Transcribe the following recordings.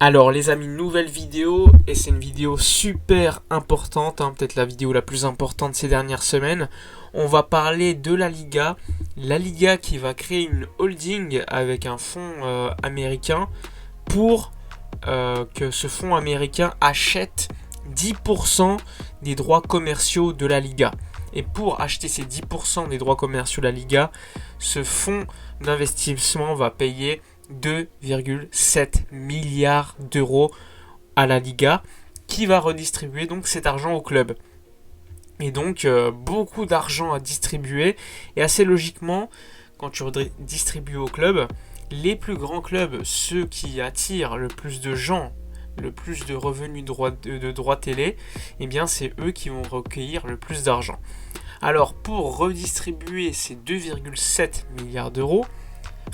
Alors les amis, nouvelle vidéo, et c'est une vidéo super importante, peut-être la vidéo la plus importante ces dernières semaines. On va parler de la Liga qui va créer une holding avec un fonds américain pour que ce fonds américain achète 10% des droits commerciaux de la Liga. Et pour acheter ces 10% des droits commerciaux de la Liga, ce fonds d'investissement va payer 2,7 milliards d'euros à la Liga, qui va redistribuer donc cet argent au club. Et donc beaucoup d'argent à distribuer, et assez logiquement, quand tu redistribues au club, les plus grands clubs, ceux qui attirent le plus de gens, le plus de revenus de droits télé, eh bien c'est eux qui vont recueillir le plus d'argent. Alors pour redistribuer ces 2,7 milliards d'euros,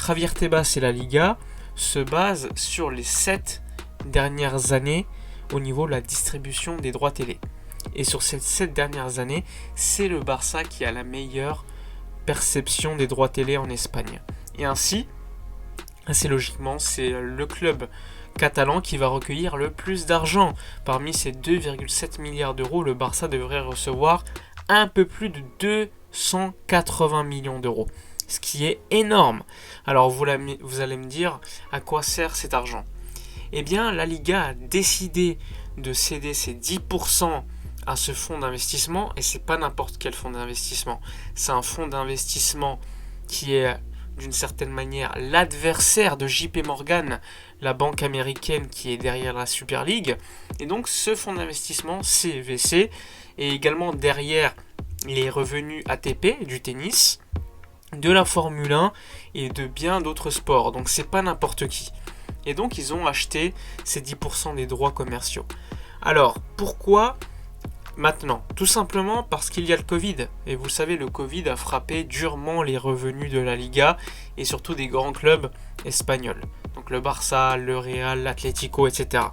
Javier Tebas et la Liga se basent sur les 7 dernières années au niveau de la distribution des droits télé. Et sur ces 7 dernières années, c'est le Barça qui a la meilleure perception des droits télé en Espagne. Et ainsi, assez logiquement, c'est le club catalan qui va recueillir le plus d'argent. Parmi ces 2,7 milliards d'euros, le Barça devrait recevoir un peu plus de 280 millions d'euros. Ce qui est énorme. Alors vous allez me dire, à quoi sert cet argent ? Eh bien, la Liga a décidé de céder ses 10% à ce fonds d'investissement, et c'est pas n'importe quel fonds d'investissement. C'est un fonds d'investissement qui est d'une certaine manière l'adversaire de JP Morgan, la banque américaine qui est derrière la Super League. Et donc ce fonds d'investissement, CVC, est également derrière les revenus ATP du tennis, de la Formule 1 et de bien d'autres sports. Donc c'est pas n'importe qui. Et donc ils ont acheté ces 10% des droits commerciaux. Alors pourquoi maintenant ? Tout simplement parce qu'il y a le Covid. Et vous savez, le Covid a frappé durement les revenus de la Liga et surtout des grands clubs espagnols. Donc le Barça, le Real, l'Atlético, etc.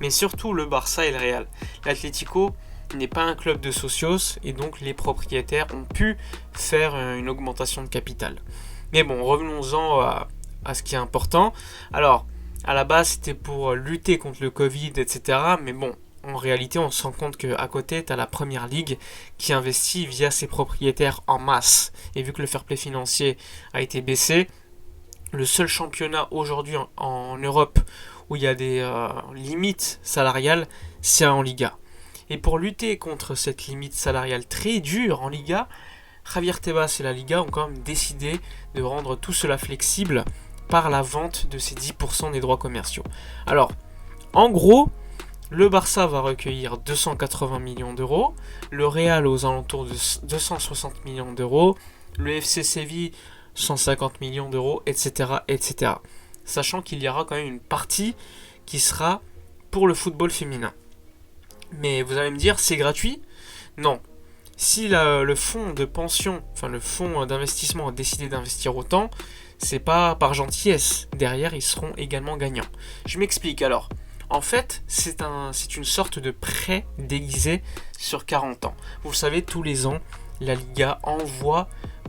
Mais surtout le Barça et le Real. L'Atlético n'est pas un club de socios et donc les propriétaires ont pu faire une augmentation de capital. Mais bon, revenons-en à ce qui est important. Alors, à la base, c'était pour lutter contre le Covid, etc. Mais bon, en réalité, on se rend compte qu'à côté, tu as la Première Ligue qui investit via ses propriétaires en masse. Et vu que le fair play financier a été baissé, le seul championnat aujourd'hui en Europe où il y a des limites salariales, c'est en Liga. Et pour lutter contre cette limite salariale très dure en Liga, Javier Tebas et la Liga ont quand même décidé de rendre tout cela flexible par la vente de ces 10% des droits commerciaux. Alors, en gros, le Barça va recueillir 280 millions d'euros, le Real aux alentours de 260 millions d'euros, le FC Séville 150 millions d'euros, etc., etc. Sachant qu'il y aura quand même une partie qui sera pour le football féminin. Mais vous allez me dire, c'est gratuit ? Non. Si le fonds de pension, enfin le fonds d'investissement a décidé d'investir autant, c'est pas par gentillesse. Derrière, ils seront également gagnants. Je m'explique alors. En fait, c'est une sorte de prêt déguisé sur 40 ans. Vous savez, tous les ans, la Liga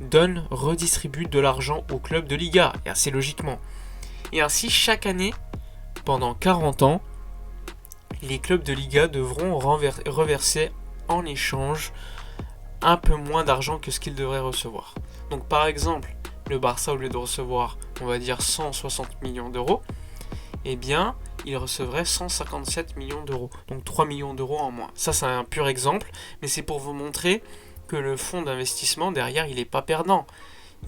donne, redistribue de l'argent au club de Liga, et assez logiquement. Et ainsi, chaque année, pendant 40 ans, les clubs de Liga devront reverser en échange un peu moins d'argent que ce qu'ils devraient recevoir. Donc par exemple, le Barça, au lieu de recevoir, on va dire 160 millions d'euros, eh bien, il recevrait 157 millions d'euros. Donc 3 millions d'euros en moins. Ça, c'est un pur exemple, mais c'est pour vous montrer que le fonds d'investissement, derrière, il n'est pas perdant.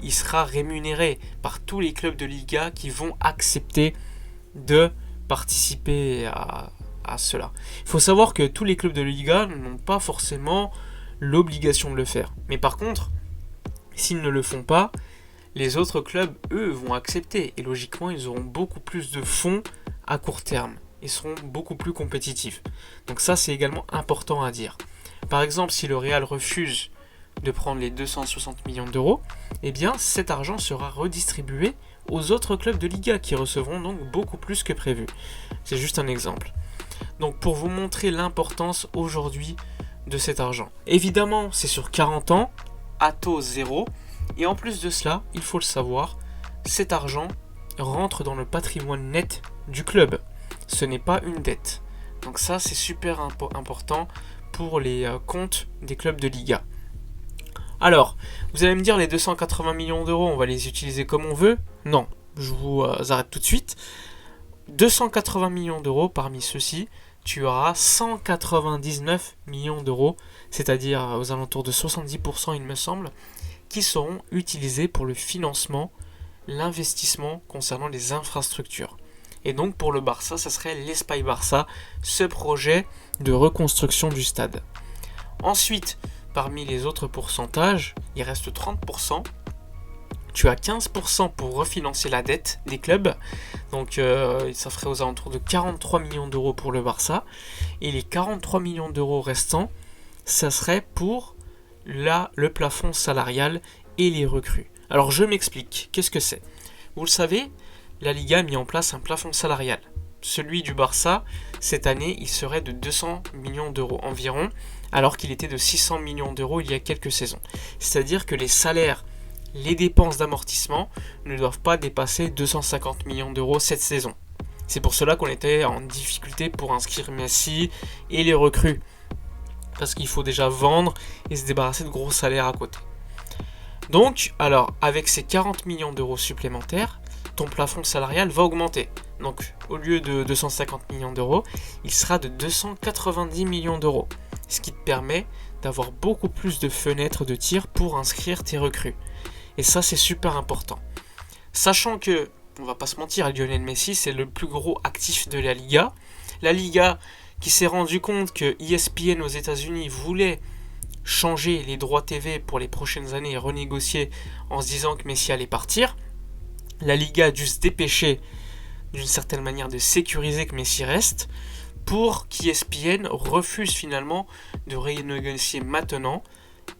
Il sera rémunéré par tous les clubs de Liga qui vont accepter de participer à cela. Il faut savoir que tous les clubs de Liga n'ont pas forcément l'obligation de le faire. Mais par contre, s'ils ne le font pas, les autres clubs, eux, vont accepter. Et logiquement, ils auront beaucoup plus de fonds à court terme. Ils seront beaucoup plus compétitifs. Donc ça, c'est également important à dire. Par exemple, si le Real refuse de prendre les 260 millions d'euros, eh bien, cet argent sera redistribué aux autres clubs de Liga qui recevront donc beaucoup plus que prévu. C'est juste un exemple. Donc pour vous montrer l'importance aujourd'hui de cet argent. Évidemment, c'est sur 40 ans, à taux zéro, et en plus de cela, il faut le savoir, cet argent rentre dans le patrimoine net du club. ce n'est pas une dette. Donc ça, c'est super important pour les comptes des clubs de Liga. Alors, vous allez me dire, les 280 millions d'euros, on va les utiliser comme on veut? Non, je vous arrête tout de suite. 280 millions d'euros, parmi ceux-ci, tu auras 199 millions d'euros, c'est-à-dire aux alentours de 70% il me semble, qui seront utilisés pour le financement, l'investissement concernant les infrastructures. Et donc pour le Barça, ça serait l'Espace Barça, ce projet de reconstruction du stade. Ensuite, parmi les autres pourcentages, il reste 30%. Tu as 15% pour refinancer la dette des clubs. Donc ça ferait aux alentours de 43 millions d'euros pour le Barça. Et les 43 millions d'euros restants, ça serait pour le plafond salarial et les recrues. Alors je m'explique, qu'est-ce que c'est? Vous le savez, la Liga a mis en place un plafond salarial. Celui du Barça, cette année, il serait de 200 millions d'euros environ, alors qu'il était de 600 millions d'euros il y a quelques saisons. C'est-à-dire que les salaires, les dépenses d'amortissement ne doivent pas dépasser 250 millions d'euros cette saison. C'est pour cela qu'on était en difficulté pour inscrire Messi et les recrues. Parce qu'il faut déjà vendre et se débarrasser de gros salaires à côté. Donc, alors, avec ces 40 millions d'euros supplémentaires, ton plafond salarial va augmenter. Donc, au lieu de 250 millions d'euros, il sera de 290 millions d'euros. Ce qui te permet d'avoir beaucoup plus de fenêtres de tir pour inscrire tes recrues. Et ça, c'est super important. Sachant que, on va pas se mentir, Lionel Messi, c'est le plus gros actif de la Liga. La Liga qui s'est rendu compte que ESPN aux États-Unis voulait changer les droits TV pour les prochaines années et renégocier en se disant que Messi allait partir. La Liga a dû se dépêcher d'une certaine manière de sécuriser que Messi reste pour qu'ESPN refuse finalement de renégocier maintenant,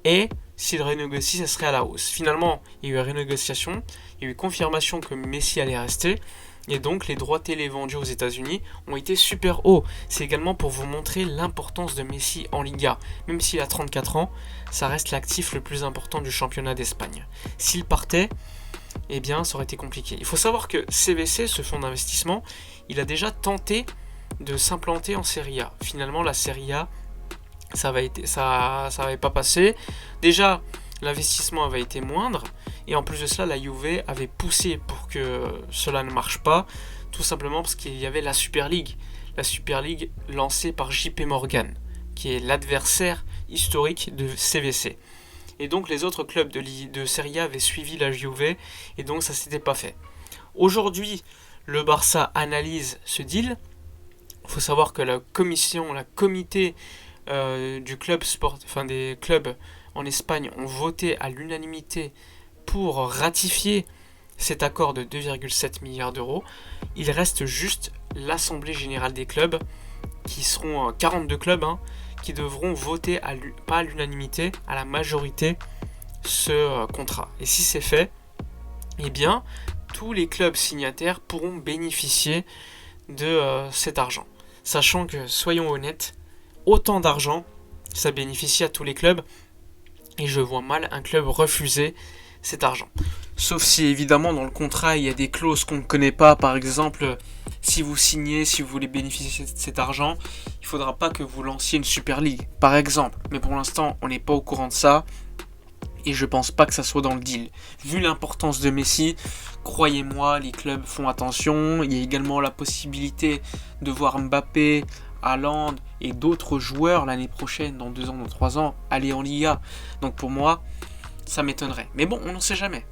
et s'il renégocie, ça serait à la hausse. Finalement, il y a eu renégociation, il y a eu confirmation que Messi allait rester, et donc les droits télé vendus aux États-Unis ont été super hauts. C'est également pour vous montrer l'importance de Messi en Liga. Même s'il a 34 ans, ça reste l'actif le plus important du championnat d'Espagne. S'il partait, eh bien ça aurait été compliqué. Il faut savoir que CVC, ce fonds d'investissement, il a déjà tenté de s'implanter en Serie A. Finalement, la Serie A, ça n'avait pas passé. Déjà, l'investissement avait été moindre, et en plus de cela, la Juve avait poussé pour que cela ne marche pas, tout simplement parce qu'il y avait la Super League lancée par JP Morgan, qui est l'adversaire historique de CVC. Et donc les autres clubs de Serie A avaient suivi la Juve, et donc ça s'était pas fait. Aujourd'hui, le Barça analyse ce deal. Il faut savoir que la comité du club des clubs en Espagne ont voté à l'unanimité pour ratifier cet accord de 2,7 milliards d'euros. Il reste juste l'Assemblée Générale des clubs, qui seront 42 clubs, qui devront voter, pas à l'unanimité, à la majorité, ce contrat. Et si c'est fait, eh bien, tous les clubs signataires pourront bénéficier de cet argent. Sachant que, soyons honnêtes, autant d'argent, ça bénéficie à tous les clubs, et je vois mal un club refuser cet argent. Sauf si évidemment dans le contrat il y a des clauses qu'on ne connaît pas. Par exemple, si vous voulez bénéficier de cet argent, il ne faudra pas que vous lanciez une Super League, par exemple. Mais pour l'instant, on n'est pas au courant de ça, et je pense pas que ça soit dans le deal. Vu l'importance de Messi, croyez-moi, les clubs font attention. Il y a également la possibilité de voir Mbappé, Haaland et d'autres joueurs l'année prochaine, dans 2 ans, dans 3 ans, aller en Liga. Donc pour moi, ça m'étonnerait. Mais bon, on n'en sait jamais.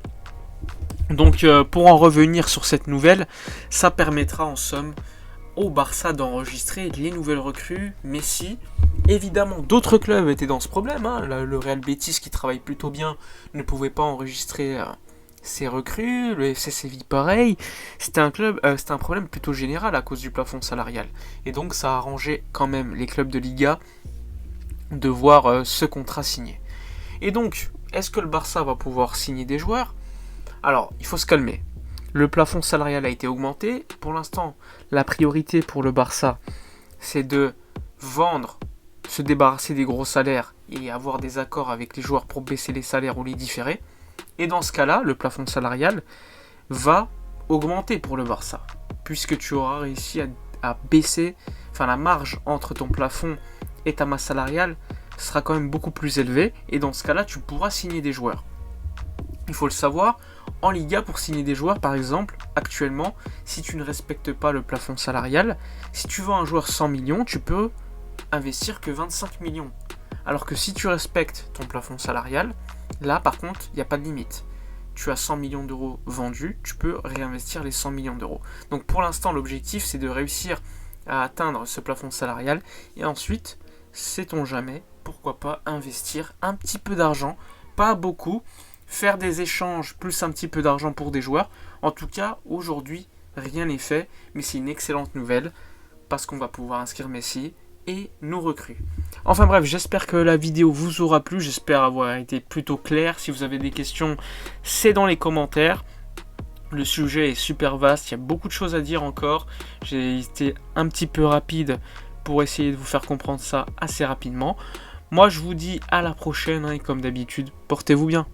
Donc pour en revenir sur cette nouvelle, ça permettra en somme au Barça d'enregistrer les nouvelles recrues, Messi. Évidemment, d'autres clubs étaient dans ce problème. Le Real Betis, qui travaille plutôt bien, ne pouvait pas enregistrer ses recrues. Le FC Séville, pareil. C'était un problème plutôt général à cause du plafond salarial. Et donc, ça a arrangé quand même les clubs de Liga de voir ce contrat signé. Et donc, est-ce que le Barça va pouvoir signer des joueurs ? Alors, il faut se calmer. Le plafond salarial a été augmenté. Pour l'instant, la priorité pour le Barça, c'est de vendre, se débarrasser des gros salaires et avoir des accords avec les joueurs pour baisser les salaires ou les différer. Et dans ce cas-là, le plafond salarial va augmenter pour le Barça, puisque tu auras réussi à baisser, enfin la marge entre ton plafond et ta masse salariale sera quand même beaucoup plus élevée, et dans ce cas-là, tu pourras signer des joueurs. Il faut le savoir, en Liga, pour signer des joueurs, par exemple, actuellement, si tu ne respectes pas le plafond salarial, si tu vends un joueur 100 millions, tu peux investir que 25 millions. Alors que si tu respectes ton plafond salarial, là, par contre, il n'y a pas de limite. Tu as 100 millions d'euros vendus, tu peux réinvestir les 100 millions d'euros. Donc pour l'instant, l'objectif, c'est de réussir à atteindre ce plafond salarial, et ensuite, sait-on jamais, pourquoi pas investir un petit peu d'argent, pas beaucoup, faire des échanges plus un petit peu d'argent pour des joueurs. En tout cas, aujourd'hui, rien n'est fait, mais c'est une excellente nouvelle parce qu'on va pouvoir inscrire Messi et nos recrues. Enfin bref, j'espère que la vidéo vous aura plu, j'espère avoir été plutôt clair. Si vous avez des questions, c'est dans les commentaires. Le sujet est super vaste, il y a beaucoup de choses à dire encore. J'ai été un petit peu rapide pour essayer de vous faire comprendre ça assez rapidement. Moi, je vous dis à la prochaine, et comme d'habitude, portez-vous bien.